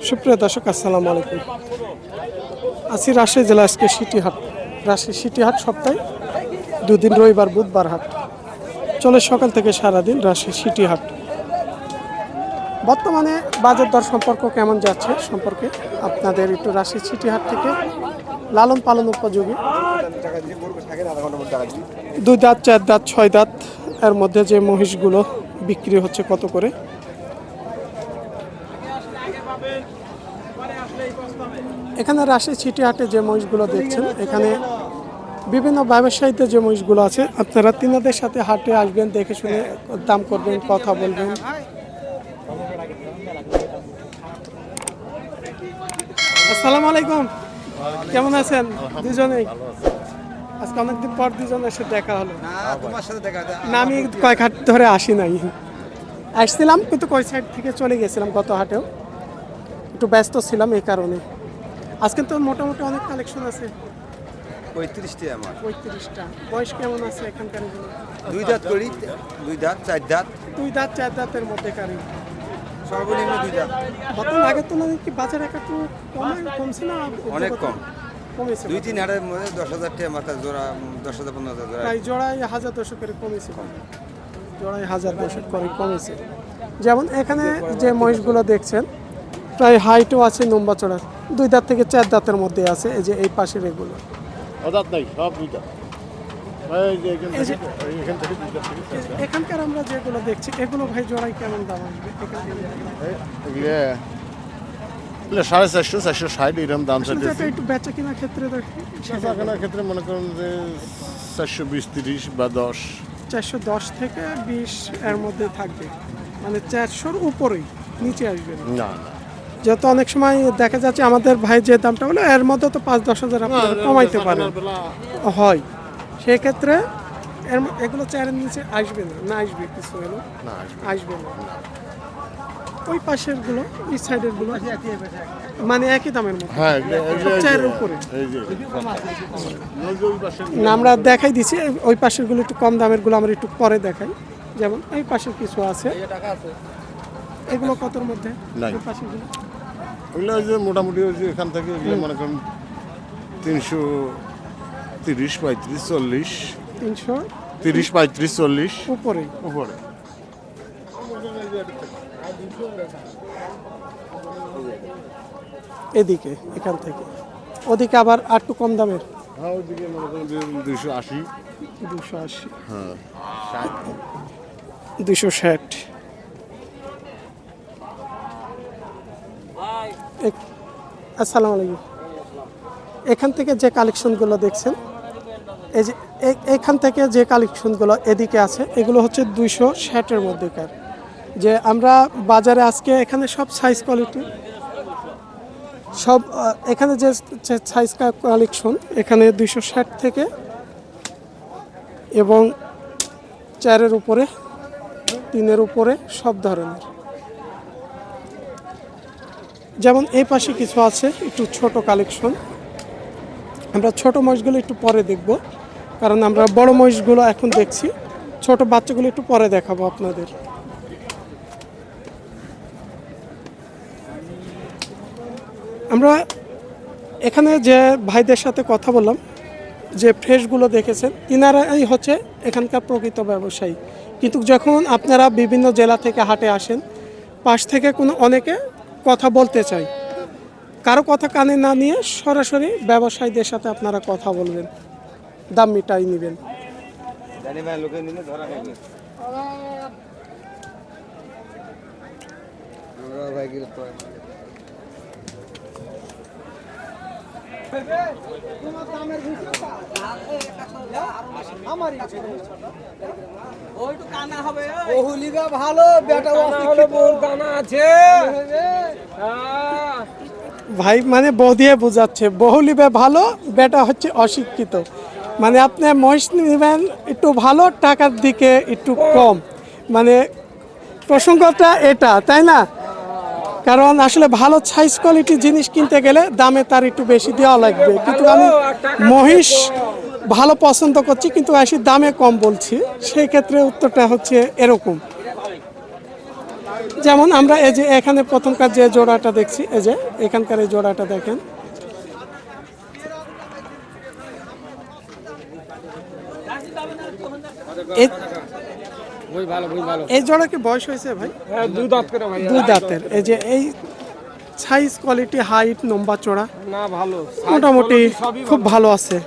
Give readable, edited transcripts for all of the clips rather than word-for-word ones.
সুপ্রিয় দর্শক, আসসালামু আলাইকুম। আছি রাজশাহী জেলা, আজকে সিটিহাট। রাজশাহী সিটিহাট সপ্তাহে দুদিন, রবিবার বুধবার হাট চলে সকাল থেকে সারাদিন। রাজশাহী সিটিহাট বর্তমানে বাজার দর সম্পর্ক কেমন যাচ্ছে সম্পর্কে আপনাদের একটু রাজশাহী সিটিহাট থেকে লালন পালন উপযোগী 2 দাঁত, 4 দাঁত, 6 দাঁত এর মধ্যে যে মহিষগুলো বিক্রি হচ্ছে কত করে। এখানে রাজশাহী সিটিহাটে যে মহিষগুলো দেখছেন, এখানে বিভিন্ন ব্যবসায়ীদের যে মহিষগুলো আছে, আপনারা তিনাদের সাথে হাটে আসবেন, দেখে শুনে দাম করবেন, কথা বলবেন। আসসালামু আলাইকুম, কেমন আছেন দুজনেই? আজকে অনেকদিন পর দুজন এসে দেখা হলো। না, আমি কয়েক হাট ধরে আসি নাই, আসছিলাম কিন্তু কয় সাইড থেকে চলে গেছিলাম। গত হাটেও একটু ব্যস্ত ছিলাম, এই কারণে। আজকে তো মোটামুটি অনেক কালেকশন আছে। 35টি আমার। 35টা। বয়স কেমন আছে এখানকার? 2 দাঁত করি, 2 দাঁত, 4 দাঁত। 2 দাঁত, 4 দাঁতের মধ্যে কারি। সর্বনিম্ন 2 দাঁত। বর্তমান আগের তুলনায় কি বাজার একটু কমছে না? অনেক কম, কমেছে। 2-3 হাটের মধ্যে 10,000 টাকা মাথা জোড়া, 10,000 15,000 জোড়া। প্রায় জোড়ায় 1000-200 করে কমেছে। জোড়ায় 1000-200 করে কমেছে। যেমন এখানে যে মহিষগুলো দেখছেন, প্রায় হাইটও আছে, লম্বা চড়ার। 2 দাঁত থেকে 4 দাঁতের মধ্যে আছে। এই যে এই পাশের এগুলো দাঁত নাই, সব 2 দাঁত। এখানকার আমরা যেগুলো দেখছি, এগুলো ভাই জোড়ায় কেমন দাম আসবে? 450, 460 এরকম দাম চাইতেছে। একটু বেচা কেনার ক্ষেত্রে বেচা কেনার ক্ষেত্রে মনে করেন যে 420, 30 বা 10। 410 থেকে 20 এর মধ্যে থাকবে, মানে 400-র উপরেই, নিচে আসবে না। না, যত অনেক সময় দেখা যাচ্ছে আমাদের ভাই যে দামটা হলো, এর মধ্যে তো 5-10 হাজার আপনারা কমাইতে পারেন হয়। সেক্ষেত্রে এগুলো 4-এর নিচে আসবে না। না আসবে কিছু হলো, আসবে না। ওই পাশের গুলো, এই সাইডের গুলো মানে একই দামের মতো, হ্যাঁ, 4-এর উপরে। এই যে না, আমরা দেখাই দিছি। ওই পাশের গুলো একটু কম দামের গুলো আমরা একটু পরে দেখাই। যেমন এই পাশের কিছু আছে, এগুলো কতর মধ্যে? নাই। ওই পাশের গুলো ওইগুলো যে মোটামুটি ওই যে এখান থেকে এগুলো মনে করেন 330, 35, 40, 330, 35, 40 উপরে। এদিকে এখান থেকে ওদিকে আবার একটু কম দামের, হ্যাঁ, ওইদিকে মনে করেন যে 280, 280, হ্যাঁ, 260। আসসালামু আলাইকুম। এখান থেকে যে কালেকশনগুলো দেখছেন, এই যে এখান থেকে যে কালেকশনগুলো এদিকে আছে, এগুলো হচ্ছে 260-এর মধ্যেকার। যে আমরা বাজারে আজকে এখানে সব সাইজ কোয়ালিটি, সব এখানে যে সাইজ কালেকশন, এখানে 260 থেকে এবং 4-এর উপরে, 3-এর উপরে সব ধরনের। যেমন এই পাশে কিছু আছে একটু ছোট কালেকশন। আমরা ছোট মহিষগুলো একটু পরে দেখব, কারণ আমরা বড় মহিষগুলো এখন দেখছি, ছোট বাচ্চাগুলো একটু পরে দেখাবো আপনাদের। আমরা এখানে যে ভাইদের সাথে কথা বললাম, যে ফ্রেশগুলো দেখেছেন, তিনারাই হচ্ছে এখানকার প্রকৃত ব্যবসায়ী। কিন্তু যখন আপনারা বিভিন্ন জেলা থেকে হাটে আসেন, পাশ থেকে কোনো অনেকে কথা বলতে চাই, কারো কথা কানে না নিয়ে সরাসরি ব্যবসায়ীদের সাথে আপনারা কথা বলবেন, দাম মিটাই নেবেন। ভাই মানে বৌদিয়ে বোঝাচ্ছে, বহুলিবে ভালো, বেটা হচ্ছে অশিক্ষিত। মানে আপনি মহিষ নেবেন একটু ভালো, টাকার দিকে একটু কম, মানে প্রসঙ্গটা এটা, তাই না? কারণ আসলে ভালো সাইজ কোয়ালিটি জিনিস কিনতে গেলে দামে তার একটু বেশি দেওয়া লাগবে। কিন্তু আমি মহিষ ভালো পছন্দ করছি, কিন্তু আসি দামে কম বলছি। সেই ক্ষেত্রে উত্তরটা হচ্ছে এরকম। যেমন আমরা এই যে এখানে প্রথমকার যে জোড়াটা দেখছি, এই যে এখানকার এই জোড়াটা দেখেন, এই জোড়া কি বয়স হয়েছে ভাই? হ্যাঁ, 2 দাঁত করে ভাই। 2 দাঁতের। এই যে এই সাইজ, কোয়ালিটি, হাইট, লম্বা চড়া না ভালো, মোটামুটি খুব ভালো আছে।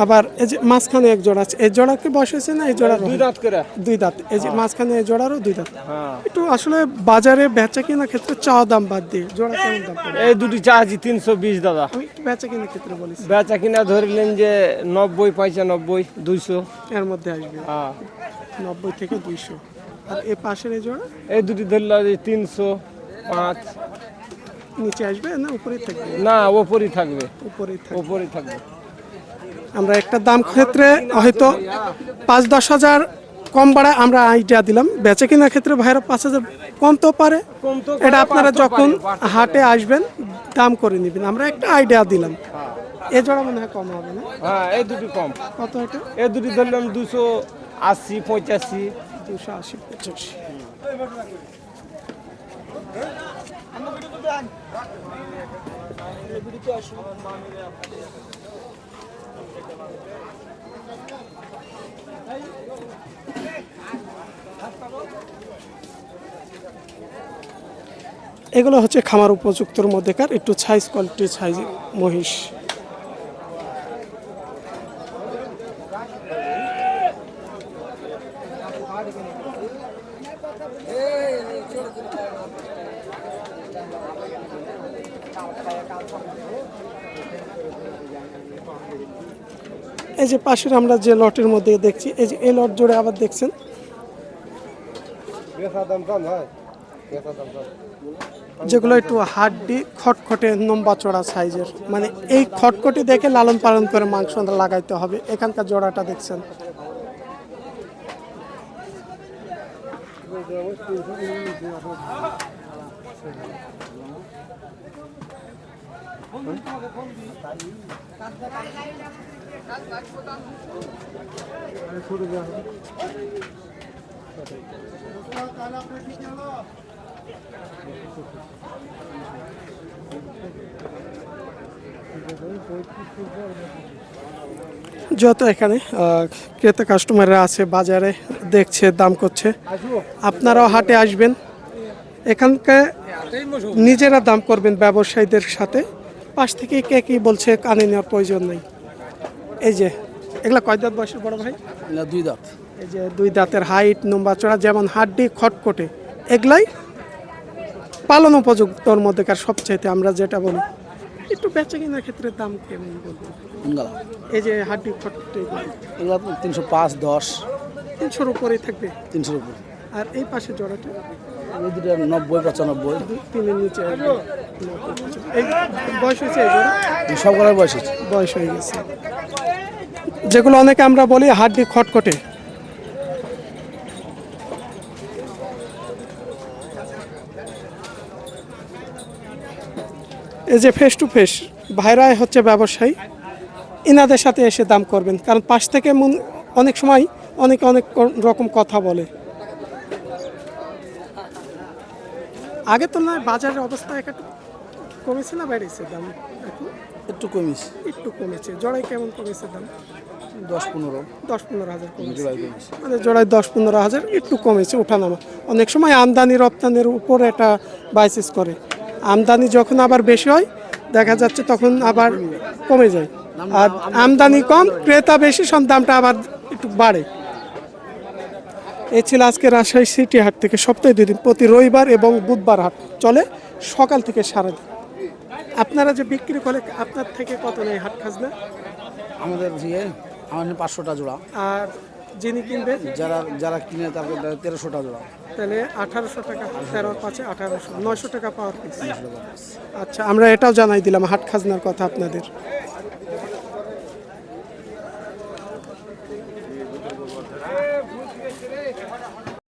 আবার এই যে মাঝখানে এক জোড়া আছে, এই জোড়া কি বয়স হয়েছে না? এই জোড়া 2 দাঁত করে। 2 দাঁত। এই যে মাঝখানে এই জোড়ারও 2 দাঁত। হ্যাঁ, একটু আসলে বাজারে বেচা কেনার ক্ষেত্রে চাওয়া দাম বাদ দিয়ে জোড়া কেমন দাম পড়বে? এই দুটি চার্জি 320 দাদা। আমি একটু বেচা কেনার ক্ষেত্রে বলেছি, বেচা কিনা ধরলেন যে 90, 95, 200। এর মধ্যে আসবে হ্যাঁ, 90 থেকে 200। আর এই পাশের এই জোড়া এই দুটি ধরলে 305। নিচে আসবে না উপরেই থাকবে? না, ওপরই থাকবে, উপরেই থাকবে। ওপরই থাকবে। আমরা একটা দাম ক্ষেত্রে হয়তো 5-10 হাজার কম বাড়ায় আমরা আইডিয়া দিলাম। বেচা কেনার ক্ষেত্রে ভাইরা 5 হাজার কমতেও পারে, কমতেও এটা পারে, আপনারা বাড়তেও যখন পারে। হাটে আসবেন দাম করে নেবেন। আমরা একটা আইডিয়া দিলাম। এ জোড়া মনে হয় কম হবে না? হ্যাঁ, এই দুটি কম। কত এটা? এই দুটি ধরলাম 280, 85। 280, 85। এগুলো হচ্ছে খামার উপযুক্তর মধ্যেকার একটু সাইজ, কোয়ালিটি, সাইজ মহিষ। এই যে পাশের আমরা যে লটের মধ্যে দেখছি, এই যে এই লট জুড়ে আবার দেখছেন যেগুলো একটু হাড্ডি খটখটে লম্বা চড়া সাইজের, মানে এই খটখটি দেখে লালন পালন করে মাংস লাগাইতে হবে। এখানকার জোড়াটা দেখছেন, যত এখানে ক্রেতা কাস্টমাররা আছে বাজারে দেখছে, দাম করছে, আপনারাও হাটে আসবেন, এখানকার নিজেরা দাম করবেন ব্যবসায়ীদের সাথে। পাশ থেকে কে কি বলছে কানে নেওয়ার প্রয়োজন নেই। এই যে এগুলা কয় দাঁত বয়সের বড় ভাই? না 2 দাঁত। এই যে 2 দাঁতের, হাইট, লম্বা চড়া, যেমন হাড্ডি খটখটে, এগুলাই পালন উপযুক্তর মধ্যেকার সবচাইতে আমরা যেটা বলি। একটু বেচা কেনার ক্ষেত্রে দাম কেমন বলবো? কোনগুলা? এই যে হাড্ডি খটখটে এগুলা 305, 10, 300-র উপরেই থাকবে। 300-এর উপর। আর এই পাশে জোড়াটা এই দুটো 90, 95। 3-এর নিচে আসবে। এই বয়স হয়েছে এই জোড়া? সবগুলোর বয়স আছে। বয়স হয়ে গেছে। যেগুলো অনেকে আমরা বলি হাড্ডি খটখটে। এই যে ফেস টু ফেস ভাইরাই হচ্ছে ব্যবসায়ী, ইনাদের সাথে এসে দাম করবেন, কারণ পাশ থেকে অনেক সময় অনেকে অনেক রকম কথা বলে। আগের তুলনায় বাজারের অবস্থা একটু কমেছে না বেড়েছে দাম? এখন একটু কমিস, একটু কমেছে। জোড়ায় কেমন কমেছে দাম? 10-15। 10-15 হাজার কমেছে, জোড়ায় কমিস। মানে জোড়ায় 10-15 হাজার একটু কমেছে, ওঠানামা। অনেক সময় আমদানি রপ্তানির উপর এটা বাইসিস করে। আমদানি যখন আবার বেশি হয় দেখা যাচ্ছে তখন আবার কমে যায়, আর আমদানি কম ক্রেতা বেশি, সব দামটা আবার একটু বাড়ে। এই ছিল আজকে রাজশাহী সিটি হাট থেকে সপ্তাহে 2 দিন, প্রতি রবিবার এবং বুধবার হাট চলে সকাল থেকে সারাদিন। আপনারা যে বিক্রি করে আপনার থেকে কত নেই হাট খাজনা? আমাদের আমার 500টা জোড়া, আর যিনি কিনবে যারা যারা কিনে তাদের 1300টা জোড়া। তাহলে 1800 টাকা, 13-5 1800, 900 টাকা পাওয়ার পিস। আচ্ছা, আমরা এটাও জানাই দিলাম হাট খাজনার কথা আপনাদের।